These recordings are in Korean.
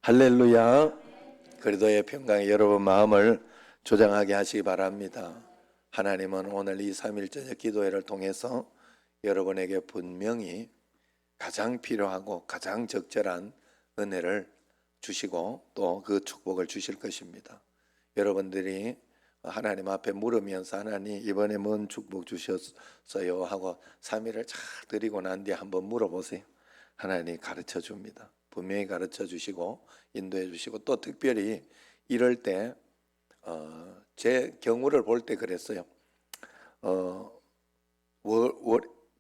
할렐루야. 그리스도의 평강이 여러분 마음을 조장하게 하시기 바랍니다. 하나님은 오늘 이 3일 저녁 기도회를 통해서 여러분에게 분명히 가장 필요하고 가장 적절한 은혜를 주시고 또 그 축복을 주실 것입니다. 여러분들이 하나님 앞에 물으면서 하나님 이번에 뭔 축복 주셨어요 하고 3일을 잘 드리고 난 뒤에 한번 물어보세요. 하나님이 가르쳐 줍니다. 분명히 가르쳐 주시고 인도해 주시고 또 특별히 이럴 때 제 경우를 볼 때 그랬어요.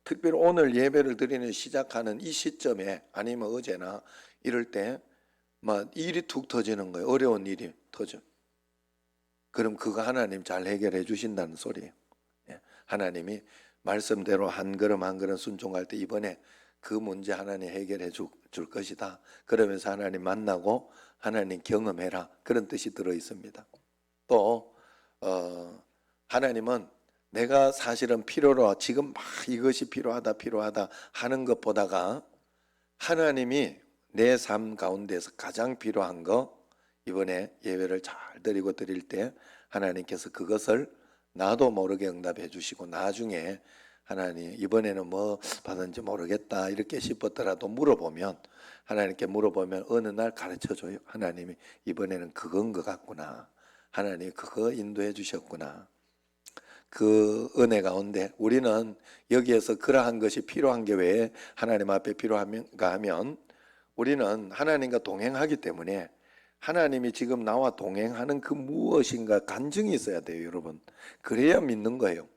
특별히 오늘 예배를 드리는 시작하는 이 시점에 아니면 어제나 이럴 때 막 일이 툭 터지는 거예요. 어려운 일이 터져. 그럼 그거 하나님 잘 해결해 주신다는 소리예요. 하나님이 말씀대로 한 걸음 한 걸음 순종할 때 이번에 그 문제 하나님 해결해 줄 것이다. 그러면서 하나님 만나고 하나님 경험해라. 그런 뜻이 들어 있습니다. 또 하나님은 내가 사실은 필요로 지금 막 이것이 필요하다 하는 것보다가 하나님이 내 삶 가운데서 가장 필요한 거 이번에 예배를 잘 드릴 때 하나님께서 그것을 나도 모르게 응답해 주시고 나중에 하나님 이번에는 뭐 받은지 모르겠다 이렇게 싶었더라도 물어보면 하나님께 물어보면 어느 날 가르쳐줘요. 하나님이 이번에는 그건 것 같구나. 하나님이 그거 인도해 주셨구나. 그 은혜 가운데 우리는 여기에서 그러한 것이 필요한 게 왜 하나님 앞에 필요한가 하면 우리는 하나님과 동행하기 때문에 하나님이 지금 나와 동행하는 그 무엇인가 간증이 있어야 돼요, 여러분. 그래야 믿는 거예요.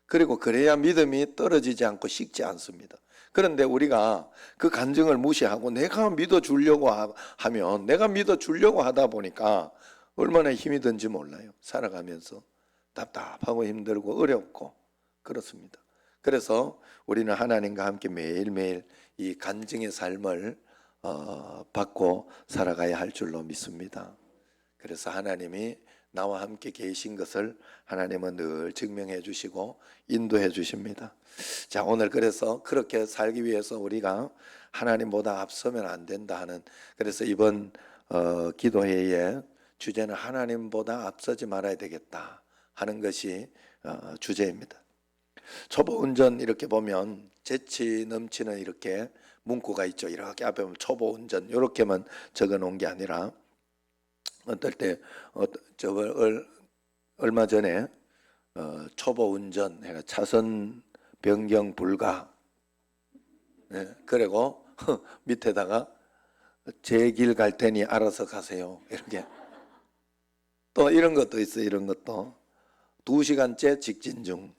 그리고 그래야 믿음이 떨어지지 않고 식지 않습니다. 그런데 우리가 그 간증을 무시하고 내가 믿어주려고 하면 내가 믿어주려고 하다 보니까 얼마나 힘이 든지 몰라요. 살아가면서 답답하고 힘들고 어렵고 그렇습니다. 그래서 우리는 하나님과 함께 매일매일 이 간증의 삶을 받고 살아가야 할 줄로 믿습니다. 그래서 하나님이 나와 함께 계신 것을 하나님은 늘 증명해 주시고 인도해 주십니다. 자, 오늘 그래서 그렇게 살기 위해서 우리가 하나님보다 앞서면 안 된다 하는, 그래서 이번 기도회의 주제는 하나님보다 앞서지 말아야 되겠다 하는 것이 주제입니다. 초보 운전 이렇게 보면 재치 넘치는 이렇게 문구가 있죠. 이렇게 앞에 보면 초보 운전 이렇게만 적어 놓은 게 아니라 어떨 때 얼마 전에 초보 운전 차선 변경 불가. 네, 그리고 밑에다가 제 길 갈 테니 알아서 가세요. 이렇게 또 이런 것도 있어요. 이런 것도 2시간째 직진 중.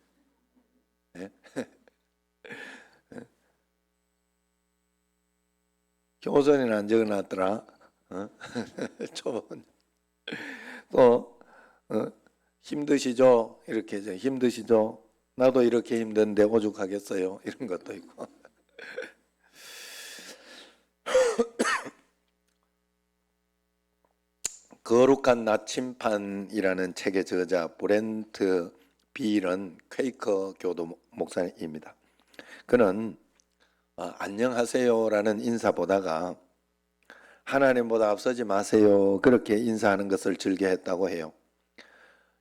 네. 교선에는 안 적어놨더라. 초보. 또 힘드시죠? 이렇게 힘드시죠? 나도 이렇게 힘든데 오죽하겠어요? 이런 것도 있고. 거룩한 나침판이라는 책의 저자 브렌트 빌은 퀘이커 교도 목사입니다. 그는 안녕하세요라는 인사보다가 하나님보다 앞서지 마세요 그렇게 인사하는 것을 즐겨했다고 해요.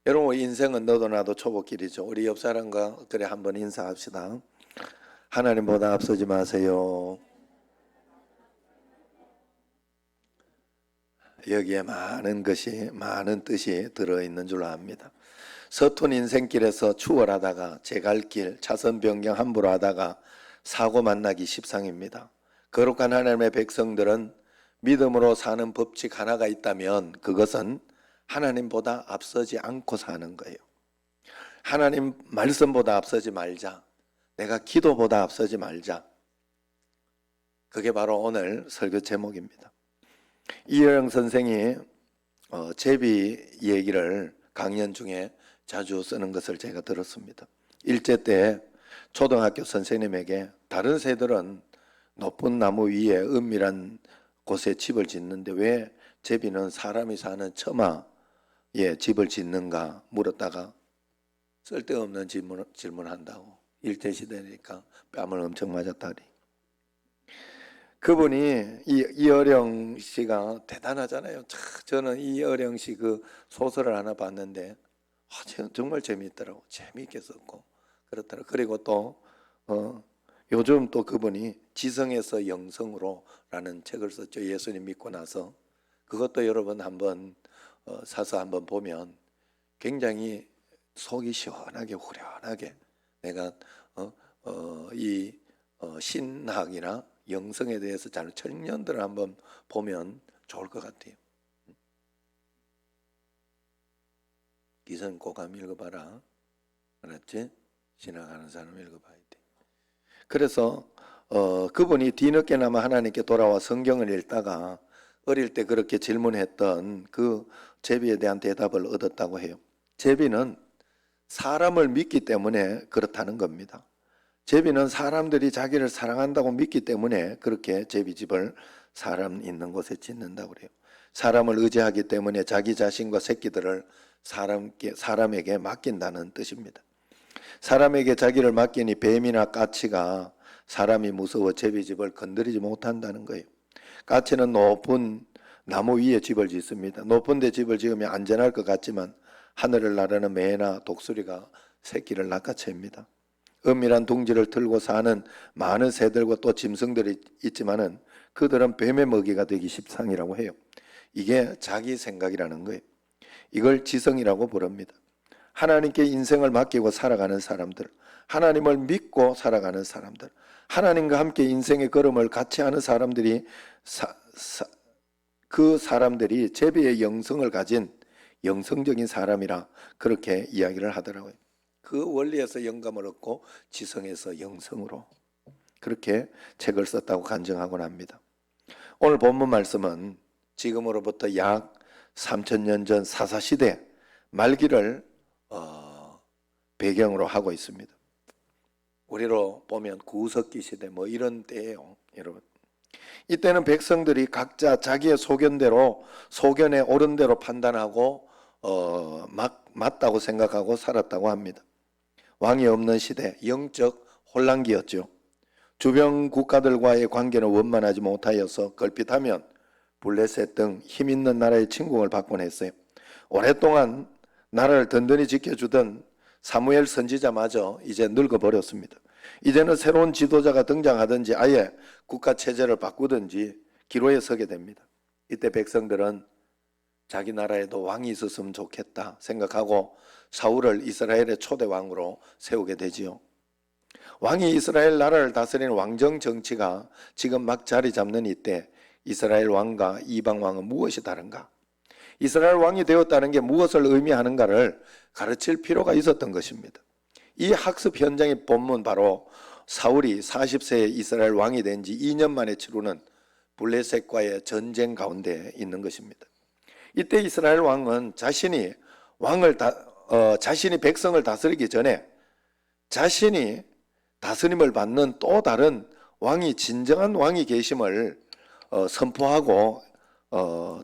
여러분 인생은 너도 나도 초보길이죠. 우리 옆 사람과 그래 한번 인사합시다. 하나님보다 앞서지 마세요. 여기에 많은 뜻이 들어있는 줄 압니다. 서툰 인생길에서 추월하다가 제 갈 길 차선 변경 함부로 하다가 사고 만나기 십상입니다. 거룩한 하나님의 백성들은 믿음으로 사는 법칙 하나가 있다면 그것은 하나님보다 앞서지 않고 사는 거예요. 하나님 말씀보다 앞서지 말자. 내가 기도보다 앞서지 말자. 그게 바로 오늘 설교 제목입니다. 이혜영 선생이 제비 얘기를 강연 중에 자주 쓰는 것을 제가 들었습니다. 일제 때 초등학교 선생님에게 다른 새들은 높은 나무 위에 은밀한 곳에 집을 짓는데 왜 제비는 사람이 사는 처마에 집을 짓는가 물었다가 쓸데없는 질문한다고. 일제시대니까 뺨을 엄청 맞았다리. 그분이 이어령 씨가 대단하잖아요. 저는 이어령 씨 그 소설을 하나 봤는데 정말 재미있더라고. 재미있게 썼고 그렇더라고. 그리고 또 요즘 또 그분이 지성에서 영성으로라는 책을 썼죠. 예수님 믿고 나서. 그것도 여러분 한번 사서 한번 보면 굉장히 속이 시원하게 후련하게 내가 신학이나 영성에 대해서 잘 청년들을 한번 보면 좋을 것 같아요. 기성 꼭 한번 읽어봐라. 알았지? 지나가는 사람 읽어봐야 돼. 그래서 그분이 뒤늦게나마 하나님께 돌아와 성경을 읽다가 어릴 때 그렇게 질문했던 그 제비에 대한 대답을 얻었다고 해요. 제비는 사람을 믿기 때문에 그렇다는 겁니다. 제비는 사람들이 자기를 사랑한다고 믿기 때문에 그렇게 제비집을 사람 있는 곳에 짓는다고 그래요. 사람을 의지하기 때문에 자기 자신과 새끼들을 사람에게 맡긴다는 뜻입니다. 사람에게 자기를 맡기니 뱀이나 까치가 사람이 무서워 제비집을 건드리지 못한다는 거예요. 까치는 높은 나무 위에 집을 짓습니다. 높은 데 집을 지으면 안전할 것 같지만 하늘을 나르는 매나 독수리가 새끼를 낚아챕니다. 은밀한 둥지를 틀고 사는 많은 새들과 또 짐승들이 있지만은 그들은 뱀의 먹이가 되기 십상이라고 해요. 이게 자기 생각이라는 거예요. 이걸 지성이라고 부릅니다. 하나님께 인생을 맡기고 살아가는 사람들, 하나님을 믿고 살아가는 사람들, 하나님과 함께 인생의 걸음을 같이 하는 사람들이 그 사람들이 제비의 영성을 가진 영성적인 사람이라 그렇게 이야기를 하더라고요. 그 원리에서 영감을 얻고 지성에서 영성으로 그렇게 책을 썼다고 간증하곤 합니다. 오늘 본문 말씀은 지금으로부터 약 3000년 전 사사시대 말기를 배경으로 하고 있습니다. 우리로 보면 구석기 시대 뭐 이런 때예요, 여러분. 이때는 백성들이 각자 자기의 소견대로 소견에 옳은 대로 판단하고 맞다고 생각하고 살았다고 합니다. 왕이 없는 시대, 영적 혼란기였죠. 주변 국가들과의 관계는 원만하지 못하여서 걸핏하면 블레셋 등 힘있는 나라의 침공을 받곤 했어요. 오랫동안 나라를 든든히 지켜주던 사무엘 선지자마저 이제 늙어버렸습니다. 이제는 새로운 지도자가 등장하든지 아예 국가 체제를 바꾸든지 기로에 서게 됩니다. 이때 백성들은 자기 나라에도 왕이 있었으면 좋겠다 생각하고 사울을 이스라엘의 초대 왕으로 세우게 되지요. 왕이 이스라엘 나라를 다스리는 왕정 정치가 지금 막 자리 잡는 이때 이스라엘 왕과 이방 왕은 무엇이 다른가? 이스라엘 왕이 되었다는 게 무엇을 의미하는가를 가르칠 필요가 있었던 것입니다. 이 학습 현장의 본문 바로 사울이 40세에 이스라엘 왕이 된 지 2년 만에 치르는 블레셋과의 전쟁 가운데 있는 것입니다. 이때 이스라엘 왕은 자신이 백성을 다스리기 전에 자신이 다스림을 받는 또 다른 왕이 진정한 왕이 계심을 선포하고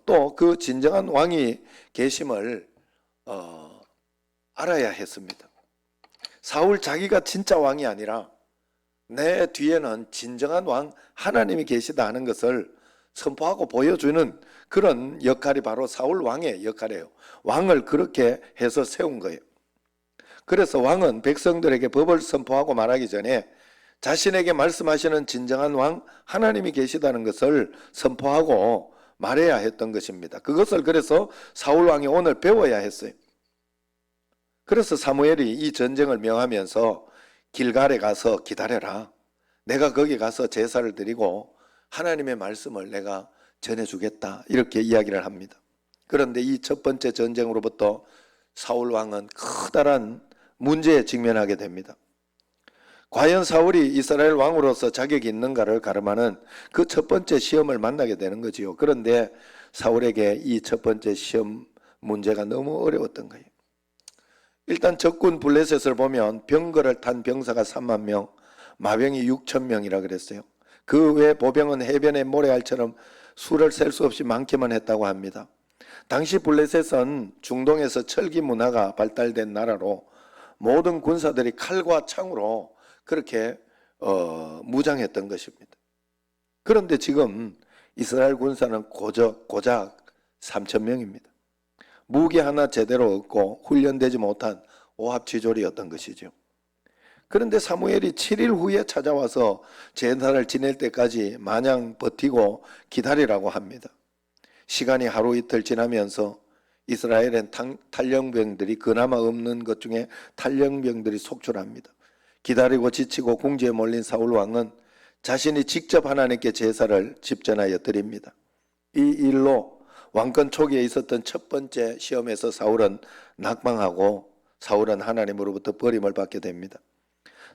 또 그 진정한 왕이 계심을 알아야 했습니다. 사울 자기가 진짜 왕이 아니라 내 뒤에는 진정한 왕 하나님이 계시다 하는 것을 선포하고 보여주는 그런 역할이 바로 사울 왕의 역할이에요. 왕을 그렇게 해서 세운 거예요. 그래서 왕은 백성들에게 법을 선포하고 말하기 전에 자신에게 말씀하시는 진정한 왕 하나님이 계시다는 것을 선포하고 말해야 했던 것입니다. 그것을 그래서 사울 왕이 오늘 배워야 했어요. 그래서 사무엘이 이 전쟁을 명하면서 길갈에 가서 기다려라. 내가 거기 가서 제사를 드리고 하나님의 말씀을 내가 전해주겠다. 이렇게 이야기를 합니다. 그런데 이 첫 번째 전쟁으로부터 사울 왕은 커다란 문제에 직면하게 됩니다. 과연 사울이 이스라엘 왕으로서 자격이 있는가를 가름하는 그 첫 번째 시험을 만나게 되는 거지요. 그런데 사울에게 이 첫 번째 시험 문제가 너무 어려웠던 거예요. 일단 적군 블레셋을 보면 병거를 탄 병사가 3만 명, 마병이 6천 명이라 그랬어요. 그 외 보병은 해변의 모래알처럼 수를 셀 수 없이 많기만 했다고 합니다. 당시 블레셋은 중동에서 철기 문화가 발달된 나라로 모든 군사들이 칼과 창으로 그렇게 무장했던 것입니다. 그런데 지금 이스라엘 군사는 고작 3,000명입니다. 무기 하나 제대로 없고 훈련되지 못한 오합지졸이었던 것이죠. 그런데 사무엘이 7일 후에 찾아와서 제사를 지낼 때까지 마냥 버티고 기다리라고 합니다. 시간이 하루 이틀 지나면서 이스라엘엔 탈영병들이 그나마 없는 것 중에 탈영병들이 속출합니다. 기다리고 지치고 궁지에 몰린 사울 왕은 자신이 직접 하나님께 제사를 집전하여 드립니다. 이 일로 왕권 초기에 있었던 첫 번째 시험에서 사울은 낙방하고 사울은 하나님으로부터 버림을 받게 됩니다.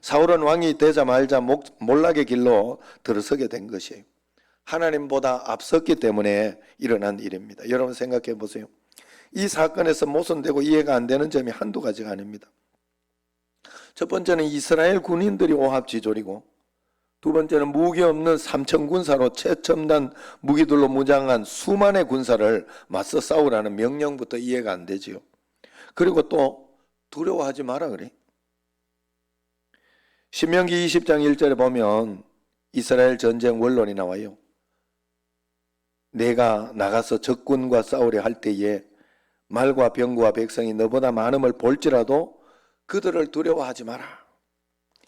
사울은 왕이 되자마자 몰락의 길로 들어서게 된 것이에요. 하나님보다 앞섰기 때문에 일어난 일입니다. 여러분 생각해 보세요. 이 사건에서 모순되고 이해가 안 되는 점이 한두 가지가 아닙니다. 첫 번째는 이스라엘 군인들이 오합지졸이고, 두 번째는 무기 없는 3천 군사로 최첨단 무기들로 무장한 수만의 군사를 맞서 싸우라는 명령부터 이해가 안 되지요. 그리고 또 두려워하지 마라 그래. 신명기 20장 1절에 보면 이스라엘 전쟁 원론이 나와요. 내가 나가서 적군과 싸우려 할 때에 말과 병거와 백성이 너보다 많음을 볼지라도 그들을 두려워하지 마라.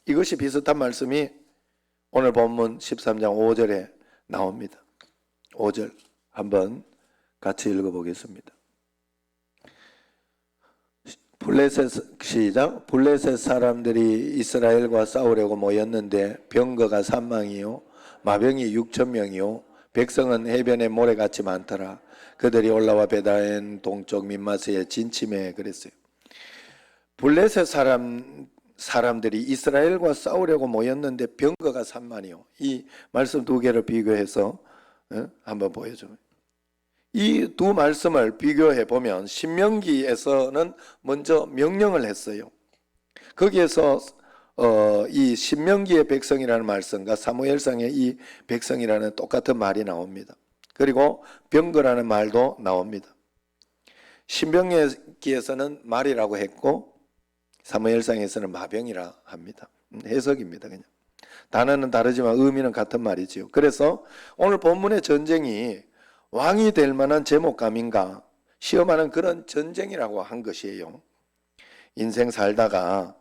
이것이 비슷한 말씀이 오늘 본문 13장 5절에 나옵니다. 5절 한번 같이 읽어보겠습니다. 블레셋 사람들이 이스라엘과 싸우려고 모였는데 병거가 3망이요 마병이 6,000명이요 백성은 해변에 모래같이 많더라. 그들이 올라와 베다엔 동쪽 민마스에 진침해 그랬어요. 블레셋 사람들이 이스라엘과 싸우려고 모였는데 병거가 3만이요. 이 말씀 두 개를 비교해서 한번 보여줘요. 이 두 말씀을 비교해 보면 신명기에서는 먼저 명령을 했어요. 거기에서 이 신명기의 백성이라는 말씀과 사무엘상의 이 백성이라는 똑같은 말이 나옵니다. 그리고 병거라는 말도 나옵니다. 신명기에서는 말이라고 했고 사무엘상에서는 마병이라 합니다. 해석입니다. 그냥 단어는 다르지만 의미는 같은 말이지요. 그래서 오늘 본문의 전쟁이 왕이 될 만한 제목감인가 시험하는 그런 전쟁이라고 한 것이에요. 인생 살다가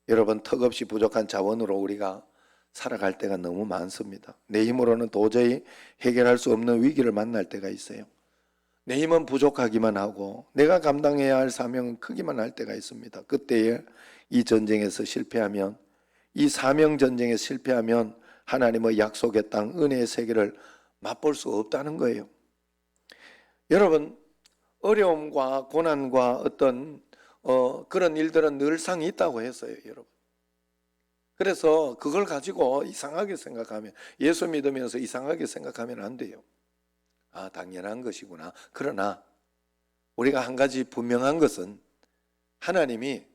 여러분 턱없이 부족한 자원으로 우리가 살아갈 때가 너무 많습니다. 내 힘으로는 도저히 해결할 수 없는 위기를 만날 때가 있어요. 내 힘은 부족하기만 하고 내가 감당해야 할 사명은 크기만 할 때가 있습니다. 그때에 이 전쟁에서 실패하면, 이 사명 전쟁에 실패하면 하나님의 약속의 땅 은혜의 세계를 맛볼 수 없다는 거예요. 여러분 어려움과 고난과 어떤 그런 일들은 늘상 있다고 했어요. 여러분. 그래서 그걸 가지고 이상하게 생각하면, 예수 믿으면서 이상하게 생각하면 안 돼요. 아, 당연한 것이구나. 그러나 우리가 한 가지 분명한 것은 하나님이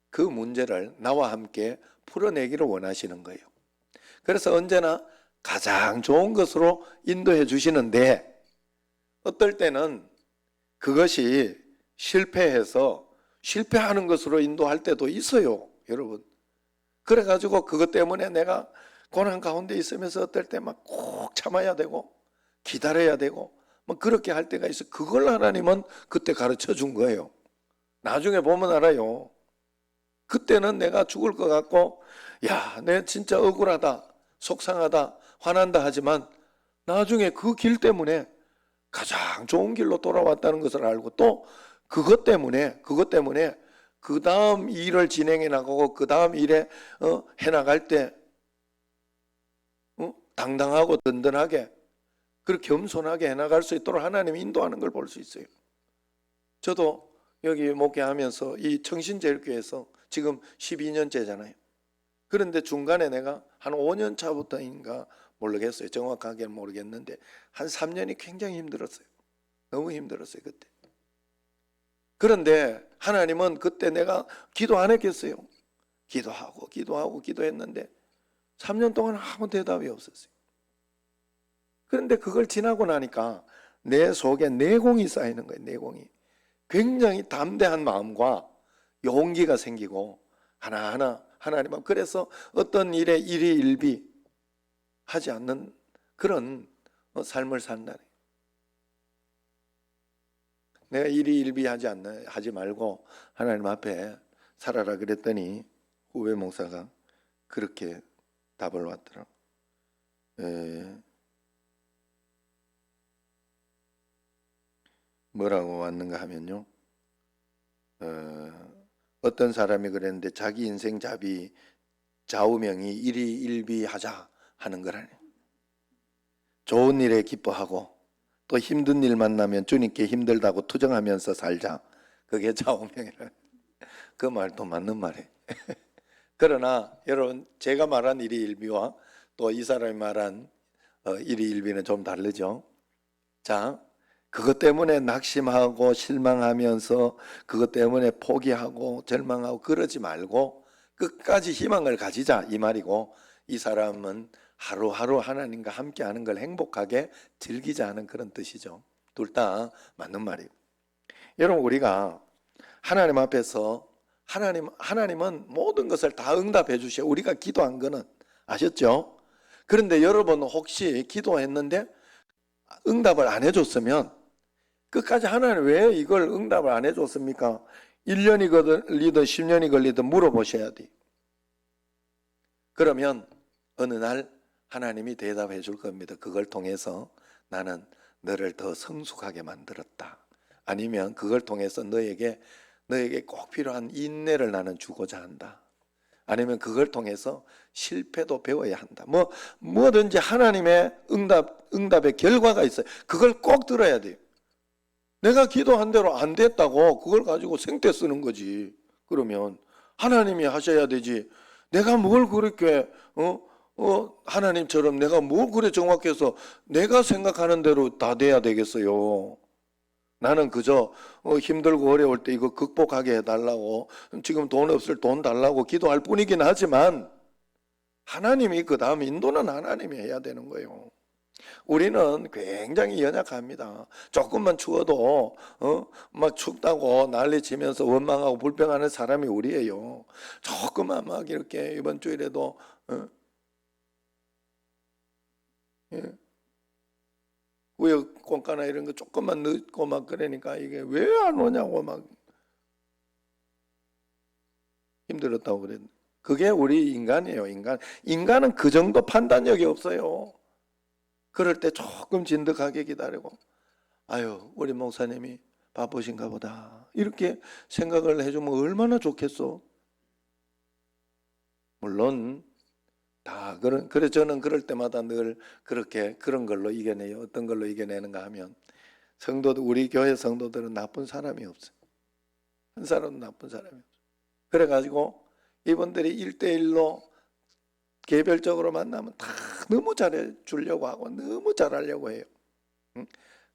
그 문제를 나와 함께 풀어내기를 원하시는 거예요. 그래서 언제나 가장 좋은 것으로 인도해 주시는데 어떨 때는 그것이 실패해서 실패하는 것으로 인도할 때도 있어요. 여러분. 그래가지고 그것 때문에 내가 고난 가운데 있으면서 어떨 때 막 꼭 참아야 되고 기다려야 되고 뭐 그렇게 할 때가 있어요. 그걸 하나님은 그때 가르쳐 준 거예요. 나중에 보면 알아요. 그때는 내가 죽을 것 같고 야, 내 진짜 억울하다, 속상하다, 화난다 하지만 나중에 그 길 때문에 가장 좋은 길로 돌아왔다는 것을 알고 또 그것 때문에 그 다음 일을 진행해 나가고 그 다음 일에 해나갈 때 당당하고 든든하게 그렇게 겸손하게 해나갈 수 있도록 하나님이 인도하는 걸 볼 수 있어요. 저도 여기 목회하면서 이 청신제일교회에서 지금 12년째잖아요. 그런데 중간에 내가 한 5년 차부터인가 모르겠어요. 정확하게는 모르겠는데 한 3년이 굉장히 힘들었어요. 너무 힘들었어요 그때. 그런데 하나님은 그때 내가 기도 안 했겠어요. 기도했는데 3년 동안 아무 대답이 없었어요. 그런데 그걸 지나고 나니까 내 속에 내공이 쌓이는 거예요. 내공이. 굉장히 담대한 마음과 용기가 생기고 하나하나 하나님은 그래서 어떤 일에 일희일비 하지 않는 그런 삶을 산다니. 내가 하지 말고 하나님 앞에 살아라 그랬더니 후배 목사가 그렇게 답을 왔더라고. 뭐라고 왔는가 하면요, 어떤 사람이 그랬는데 자기 인생 좌우명이 일희일비하자 하는 거라네. 좋은 일에 기뻐하고 또 힘든 일 만나면 주님께 힘들다고 투정하면서 살자. 그게 좌우명이라. 그 말도 맞는 말이에요. 그러나 여러분, 제가 말한 일희일비와 또 이 사람이 말한 일희일비는 좀 다르죠. 자, 그것 때문에 낙심하고 실망하면서 그것 때문에 포기하고 절망하고 그러지 말고 끝까지 희망을 가지자 이 말이고, 이 사람은 하루하루 하나님과 함께하는 걸 행복하게 즐기자 하는 그런 뜻이죠. 둘 다 맞는 말이에요. 여러분, 우리가 하나님 앞에서 하나님은 모든 것을 다 응답해 주셔. 우리가 기도한 거는 아셨죠? 그런데 여러분 혹시 기도했는데 응답을 안 해줬으면 끝까지 하나님 왜 이걸 응답을 안 해줬습니까? 1년이 걸리든 10년이 걸리든 물어보셔야 돼. 그러면 어느 날 하나님이 대답해 줄 겁니다. 그걸 통해서 나는 너를 더 성숙하게 만들었다. 아니면 그걸 통해서 너에게 꼭 필요한 인내를 나는 주고자 한다. 아니면 그걸 통해서 실패도 배워야 한다. 뭐든지 하나님의 응답의 결과가 있어요. 그걸 꼭 들어야 돼요. 내가 기도한 대로 안 됐다고 그걸 가지고 생떼 쓰는 거지. 그러면 하나님이 하셔야 되지. 내가 뭘 그렇게 하나님처럼 내가 뭘 그래 정확해서 내가 생각하는 대로 다 돼야 되겠어요. 나는 그저 힘들고 어려울 때 이거 극복하게 해달라고, 지금 돈 없을 돈 달라고 기도할 뿐이긴 하지만 하나님이 그 다음 인도는 하나님이 해야 되는 거예요. 우리는 굉장히 연약합니다. 조금만 추워도 막 춥다고 난리치면서 원망하고 불평하는 사람이 우리예요. 조금만 막 이렇게 이번 주일에도 구역 공가나 이런 거 조금만 늦고 막 그러니까 이게 왜 안 오냐고 막 힘들었다고 그랬는데, 그게 우리 인간이에요. 인간은 그 정도 판단력이 없어요. 그럴 때 조금 진득하게 기다리고, 아유 우리 목사님이 바쁘신가 보다 이렇게 생각을 해주면 얼마나 좋겠어. 물론 그래 저는 그럴 때마다 늘 그렇게 그런 걸로 이겨내요. 어떤 걸로 이겨내는가 하면, 우리 교회 성도들은 나쁜 사람이 없어요. 한 사람도 나쁜 사람이 없어요. 그래가지고 이분들이 1대1로 개별적으로 만나면 다 너무 잘해 주려고 하고 너무 잘하려고 해요.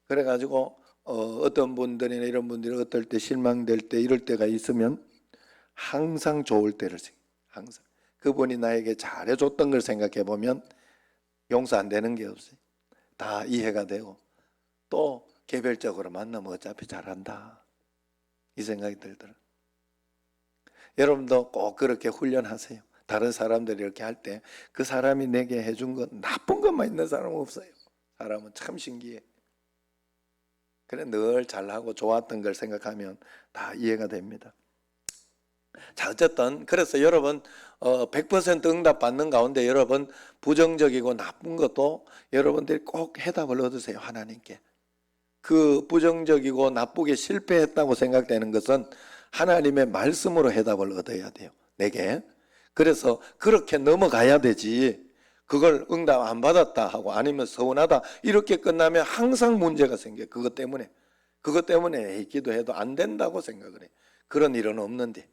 그래가지고 어떤 분들이나 이런 분들이 어떨 때 실망될 때 이럴 때가 있으면 항상 좋을 때를 생각해요. 항상 그분이 나에게 잘해줬던 걸 생각해 보면 용서 안 되는 게 없어요. 다 이해가 되고 또 개별적으로 만나면 어차피 잘한다 이 생각이 들더라고요. 여러분도 꼭 그렇게 훈련하세요. 다른 사람들이 이렇게 할 때 그 사람이 내게 해준 것 나쁜 것만 있는 사람은 없어요. 사람은 참 신기해. 그래 늘 잘하고 좋았던 걸 생각하면 다 이해가 됩니다. 자, 어쨌든 그래서 여러분 100% 응답 받는 가운데 여러분 부정적이고 나쁜 것도 여러분들이 꼭 해답을 얻으세요. 하나님께. 그 부정적이고 나쁘게 실패했다고 생각되는 것은 하나님의 말씀으로 해답을 얻어야 돼요. 내게. 그래서 그렇게 넘어가야 되지, 그걸 응답 안 받았다 하고 아니면 서운하다 이렇게 끝나면 항상 문제가 생겨요. 그것 때문에 기도해도 안 된다고 생각을 해요. 그런 일은 없는데.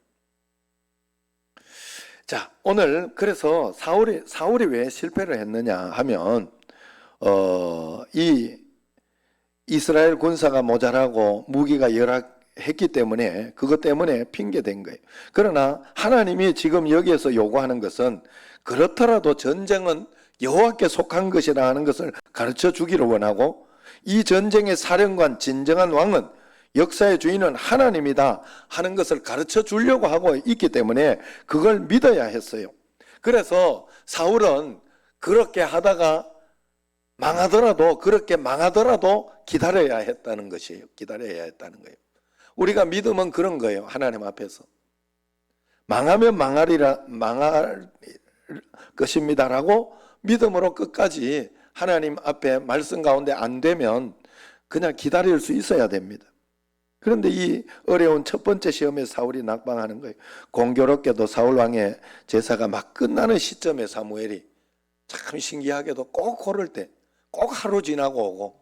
자, 오늘 그래서 사울이 왜 실패를 했느냐 하면 이 이스라엘 군사가 모자라고 무기가 열악했기 때문에 그것 때문에 핑계된 거예요. 그러나 하나님이 지금 여기에서 요구하는 것은 그렇더라도 전쟁은 여호와께 속한 것이라 하는 것을 가르쳐 주기를 원하고, 이 전쟁의 사령관 진정한 왕은 역사의 주인은 하나님이다 하는 것을 가르쳐 주려고 하고 있기 때문에 그걸 믿어야 했어요. 그래서 사울은 그렇게 하다가 망하더라도, 그렇게 망하더라도 기다려야 했다는 것이에요. 기다려야 했다는 거예요. 우리가 믿음은 그런 거예요. 하나님 앞에서 망하면 망할 것입니다라고 믿음으로 끝까지 하나님 앞에 말씀 가운데 안 되면 그냥 기다릴 수 있어야 됩니다. 그런데 이 어려운 첫 번째 시험에 사울이 낙방하는 거예요. 공교롭게도 사울 왕의 제사가 막 끝나는 시점에 사무엘이 참 신기하게도 꼭 고를 때, 꼭 하루 지나고 오고,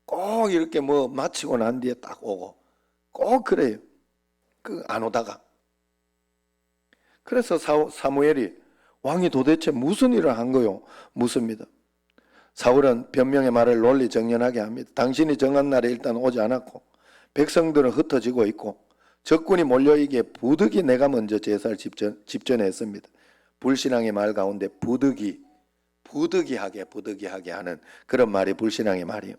꼭 이렇게 뭐 마치고 난 뒤에 딱 오고, 꼭 그래요. 안 오다가. 그래서 사무엘이 왕이 도대체 무슨 일을 한 거요? 묻습니다. 사울은 변명의 말을 논리 정연하게 합니다. 당신이 정한 날에 일단 오지 않았고, 백성들은 흩어지고 있고, 적군이 몰려있기에 부득이 내가 먼저 제사를 집전했습니다. 불신앙의 말 가운데 부득이하게 하는 그런 말이 불신앙의 말이에요.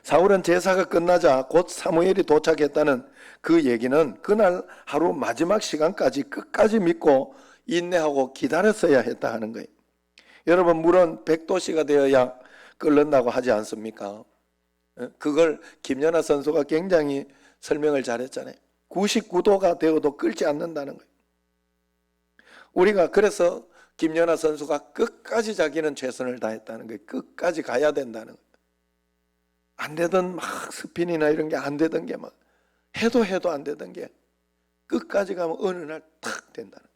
사울은 제사가 끝나자 곧 사무엘이 도착했다는 그 얘기는 그날 하루 마지막 시간까지 끝까지 믿고 인내하고 기다렸어야 했다 하는 거예요. 여러분, 물은 100도씨가 되어야 끓는다고 하지 않습니까? 그걸 김연아 선수가 굉장히 설명을 잘했잖아요. 99도가 되어도 끓지 않는다는 거예요. 우리가 그래서 김연아 선수가 끝까지 자기는 최선을 다했다는 거예요. 끝까지 가야 된다는 거예요. 안 되던 막 스핀이나 이런 게 안 되던 게 막 해도 안 되던 게 끝까지 가면 어느 날 탁 된다는 거예요.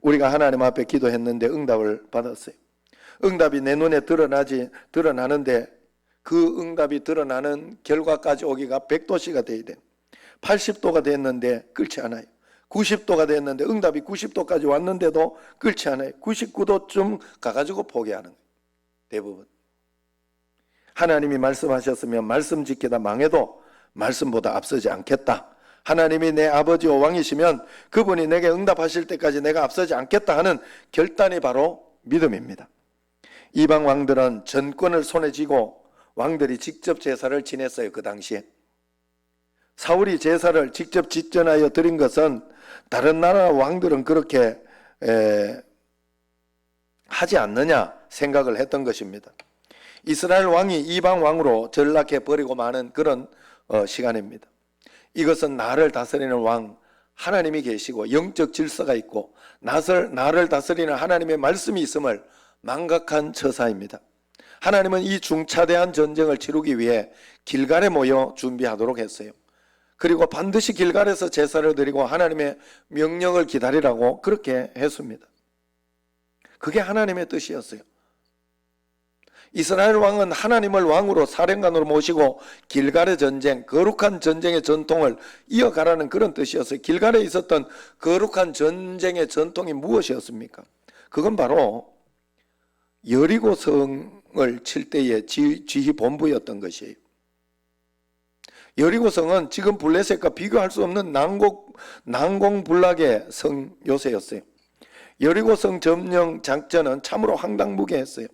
우리가 하나님 앞에 기도했는데 응답을 받았어요. 응답이 내 눈에 드러나는데 그 응답이 드러나는 결과까지 오기가 100도씨가 돼야 돼요. 80도가 됐는데 끓지 않아요. 90도가 됐는데 응답이 90도까지 왔는데도 끓지 않아요. 99도쯤 가가지고 포기하는 거예요. 대부분. 하나님이 말씀하셨으면 말씀 지키다 망해도 말씀보다 앞서지 않겠다. 하나님이 내 아버지와 왕이시면 그분이 내게 응답하실 때까지 내가 앞서지 않겠다 하는 결단이 바로 믿음입니다. 이방 왕들은 전권을 손에 쥐고 왕들이 직접 제사를 지냈어요. 그 당시에. 사울이 제사를 직접 집전하여 드린 것은 다른 나라 왕들은 그렇게 하지 않느냐 생각을 했던 것입니다. 이스라엘 왕이 이방 왕으로 전락해 버리고 마는 그런 시간입니다. 이것은 나를 다스리는 왕 하나님이 계시고 영적 질서가 있고 나를 다스리는 하나님의 말씀이 있음을 망각한 처사입니다. 하나님은 이 중차대한 전쟁을 치르기 위해 길갈에 모여 준비하도록 했어요. 그리고 반드시 길갈에서 제사를 드리고 하나님의 명령을 기다리라고 그렇게 했습니다. 그게 하나님의 뜻이었어요. 이스라엘 왕은 하나님을 왕으로 사령관으로 모시고 길갈의 전쟁, 거룩한 전쟁의 전통을 이어가라는 그런 뜻이었어요. 길갈에 있었던 거룩한 전쟁의 전통이 무엇이었습니까? 그건 바로 여리고성을 칠 때의 지휘본부였던 것이에요. 여리고성은 지금 블레셋과 비교할 수 없는 난공불락의 성 요새였어요. 여리고성 점령 작전은 참으로 황당무계했어요.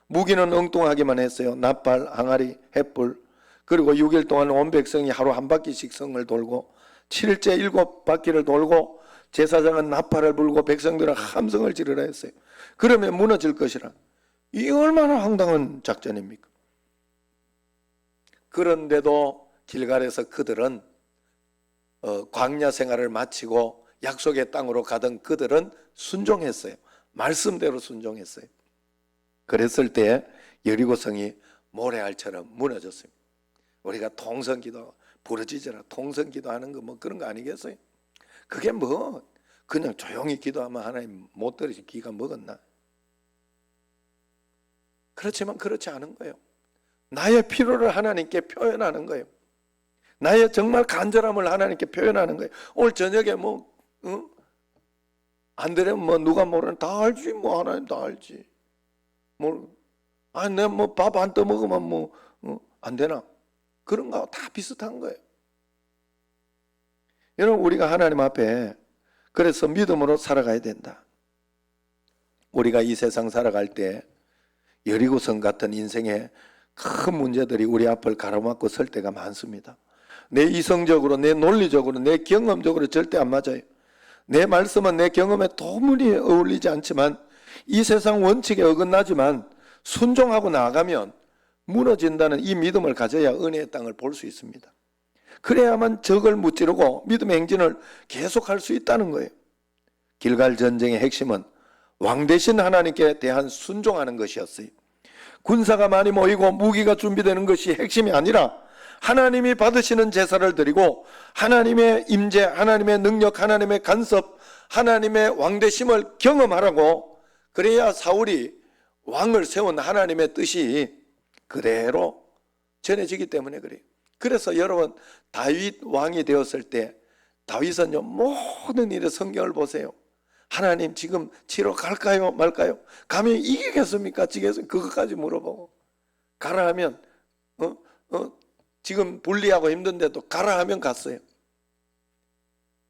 무기는 엉뚱하기만 했어요. 나팔, 항아리, 횃불. 그리고 6일 동안 온 백성이 하루 한 바퀴씩 성을 돌고 7일째 7바퀴를 돌고 제사장은 나팔을 불고 백성들은 함성을 지르라 했어요. 그러면 무너질 것이라. 이 얼마나 황당한 작전입니까? 그런데도 길갈에서 그들은 광야 생활을 마치고 약속의 땅으로 가던 그들은 순종했어요. 말씀대로 순종했어요. 그랬을 때 여리고성이 모래알처럼 무너졌습니다. 우리가 통성기도 부르짖으라 통성기도 하는 거 뭐 그런 거 아니겠어요? 그게 뭐 그냥 조용히 기도하면 하나님 못 들으시 기가 먹었나? 그렇지만 그렇지 않은 거예요. 나의 필요를 하나님께 표현하는 거예요. 나의 정말 간절함을 하나님께 표현하는 거예요. 오늘 저녁에 안 되려면 뭐 누가 모르는 다 알지 뭐 하나님 다 알지. 내가 뭐 밥 안 떠먹으면 안 되나? 그런 거하고 다 비슷한 거예요. 여러분, 우리가 하나님 앞에 그래서 믿음으로 살아가야 된다. 우리가 이 세상 살아갈 때 여리고성 같은 인생의 큰 문제들이 우리 앞을 가로막고 설 때가 많습니다. 내 이성적으로, 내 논리적으로, 내 경험적으로 절대 안 맞아요. 내 말씀은 내 경험에 도무지 어울리지 않지만 이 세상 원칙에 어긋나지만 순종하고 나아가면 무너진다는 이 믿음을 가져야 은혜의 땅을 볼 수 있습니다. 그래야만 적을 무찌르고 믿음의 행진을 계속할 수 있다는 거예요. 길갈 전쟁의 핵심은 왕 대신 하나님께 대한 순종하는 것이었어요. 군사가 많이 모이고 무기가 준비되는 것이 핵심이 아니라 하나님이 받으시는 제사를 드리고 하나님의 임재, 하나님의 능력, 하나님의 간섭, 하나님의 왕대심을 경험하라고, 그래야 사울이 왕을 세운 하나님의 뜻이 그대로 전해지기 때문에 그래요. 그래서 여러분, 다윗 왕이 되었을 때 다윗은요, 모든 일의 성경을 보세요. 하나님 지금 치러 갈까요 말까요? 가면 이기겠습니까 지겠습니까? 그것까지 물어보고, 가라 하면 지금 불리하고 힘든데도 가라 하면 갔어요.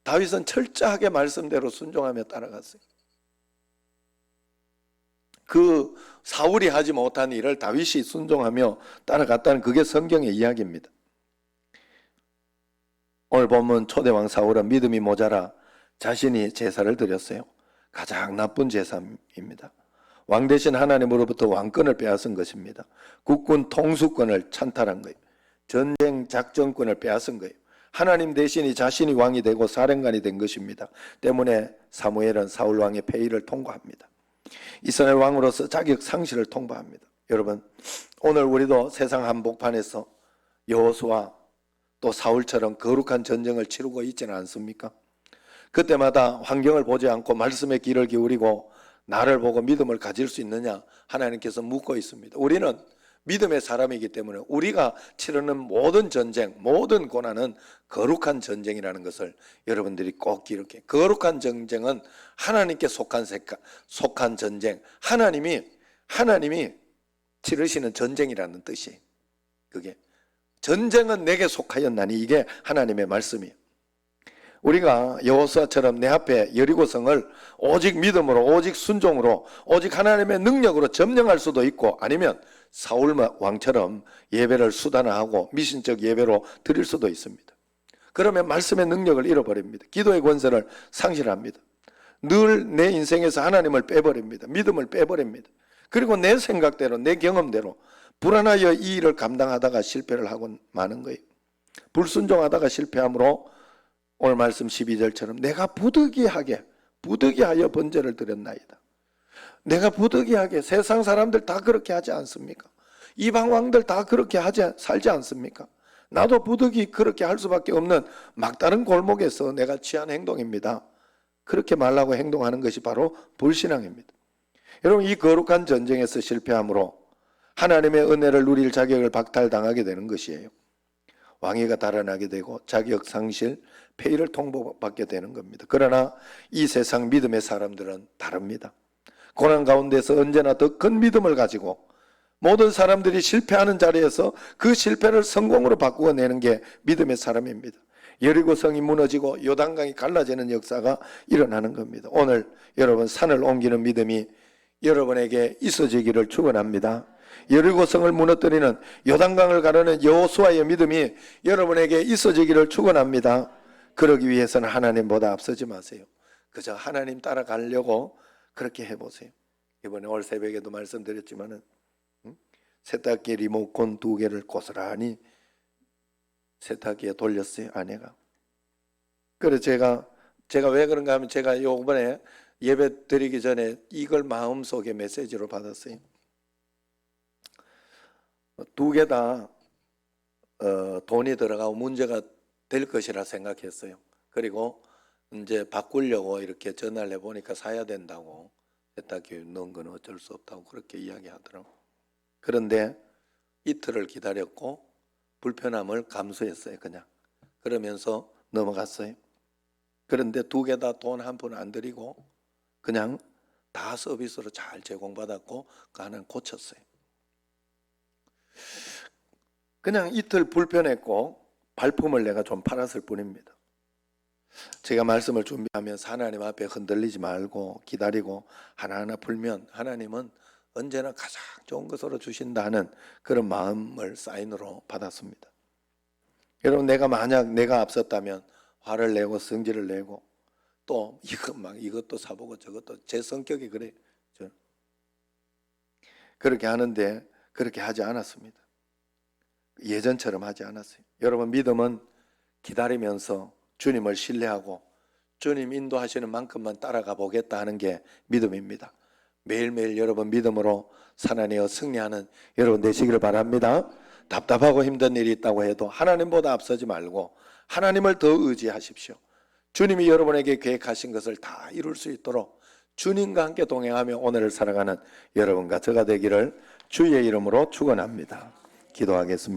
다윗은 철저하게 말씀대로 순종하며 따라갔어요. 그 사울이 하지 못한 일을 다윗이 순종하며 따라갔다는, 그게 성경의 이야기입니다. 오늘 보면 초대왕 사울은 믿음이 모자라 자신이 제사를 드렸어요. 가장 나쁜 제사입니다. 왕 대신 하나님으로부터 왕권을 빼앗은 것입니다. 국군 통수권을 찬탈한 거예요. 전쟁 작전권을 빼앗은 거예요. 하나님 대신이 자신이 왕이 되고 사령관이 된 것입니다. 때문에 사무엘은 사울 왕의 폐위를 통보합니다. 이스라엘 왕으로서 자격 상실을 통보합니다. 여러분, 오늘 우리도 세상 한복판에서 여호수아 또 사울처럼 거룩한 전쟁을 치르고 있지는 않습니까? 그때마다 환경을 보지 않고 말씀의 귀를 기울이고 나를 보고 믿음을 가질 수 있느냐 하나님께서 묻고 있습니다. 우리는 믿음의 사람이기 때문에 우리가 치르는 모든 전쟁, 모든 고난은 거룩한 전쟁이라는 것을 여러분들이 꼭 기억해. 거룩한 전쟁은 하나님께 속한 전쟁, 하나님이 치르시는 전쟁이라는 뜻이에요. 그게 전쟁은 내게 속하였나니, 이게 하나님의 말씀이에요. 우리가 여호수아처럼 내 앞에 여리고성을 오직 믿음으로, 오직 순종으로, 오직 하나님의 능력으로 점령할 수도 있고, 아니면 사울 왕처럼 예배를 수단화하고 미신적 예배로 드릴 수도 있습니다. 그러면 말씀의 능력을 잃어버립니다. 기도의 권세를 상실합니다. 늘 내 인생에서 하나님을 빼버립니다. 믿음을 빼버립니다. 그리고 내 생각대로, 내 경험대로 불안하여 이 일을 감당하다가 실패를 하고 마는 거예요. 불순종하다가 실패함으로 오늘 말씀 12절처럼 내가 부득이하여 번제를 드렸나이다. 내가 부득이하게, 세상 사람들 다 그렇게 하지 않습니까? 이방 왕들 다 그렇게 살지 않습니까? 나도 부득이 그렇게 할 수밖에 없는 막다른 골목에서 내가 취한 행동입니다. 그렇게 말하고 행동하는 것이 바로 불신앙입니다. 여러분, 이 거룩한 전쟁에서 실패함으로 하나님의 은혜를 누릴 자격을 박탈당하게 되는 것이에요. 왕위가 달아나게 되고 자격 상실, 폐위를 통보받게 되는 겁니다. 그러나 이 세상 믿음의 사람들은 다릅니다. 고난 가운데서 언제나 더 큰 믿음을 가지고 모든 사람들이 실패하는 자리에서 그 실패를 성공으로 바꾸어내는 게 믿음의 사람입니다. 여리고성이 무너지고 요단강이 갈라지는 역사가 일어나는 겁니다. 오늘 여러분, 산을 옮기는 믿음이 여러분에게 있어지기를 축원합니다. 여리고성을 무너뜨리는, 요단강을 가르는 여호수아의 믿음이 여러분에게 있어지기를 축원합니다. 그러기 위해서는 하나님보다 앞서지 마세요. 그저 하나님 따라가려고 그렇게 해보세요. 이번에 올 새벽에도 말씀드렸지만은 세탁기 리모컨 2개를 고스란히 세탁기에 돌렸어요, 아내가. 그래서 제가 왜 그런가 하면, 제가 요번에 예배 드리기 전에 이걸 마음속에 메시지로 받았어요. 2개 다 돈이 들어가고 문제가 될 것이라 생각했어요. 그리고 이제 바꾸려고 이렇게 전화를 해보니까 사야 된다고, 세탁기에 넣은 건 어쩔 수 없다고 그렇게 이야기하더라고요. 그런데 이틀을 기다렸고 불편함을 감수했어요. 그냥 그러면서 넘어갔어요. 그런데 2개 다 돈 한 푼 안 들이고 그냥 다 서비스로 잘 제공받았고 그 하나는 고쳤어요. 그냥 이틀 불편했고 발품을 내가 좀 팔았을 뿐입니다. 제가 말씀을 준비하면서 하나님 앞에 흔들리지 말고 기다리고 하나하나 풀면 하나님은 언제나 가장 좋은 것으로 주신다는 그런 마음을 사인으로 받았습니다. 여러분, 만약 내가 앞섰다면 화를 내고 성질을 내고 또 이것도 사보고 저것도, 제 성격이 그래요. 그렇게 하는데 그렇게 하지 않았습니다. 예전처럼 하지 않았어요. 여러분, 믿음은 기다리면서 주님을 신뢰하고 주님 인도하시는 만큼만 따라가 보겠다 하는 게 믿음입니다. 매일매일 여러분 믿음으로 살아내어 승리하는 여러분 되시기를 바랍니다. 답답하고 힘든 일이 있다고 해도 하나님보다 앞서지 말고 하나님을 더 의지하십시오. 주님이 여러분에게 계획하신 것을 다 이룰 수 있도록 주님과 함께 동행하며 오늘을 살아가는 여러분과 저가 되기를 주의 이름으로 축원합니다. 기도하겠습니다.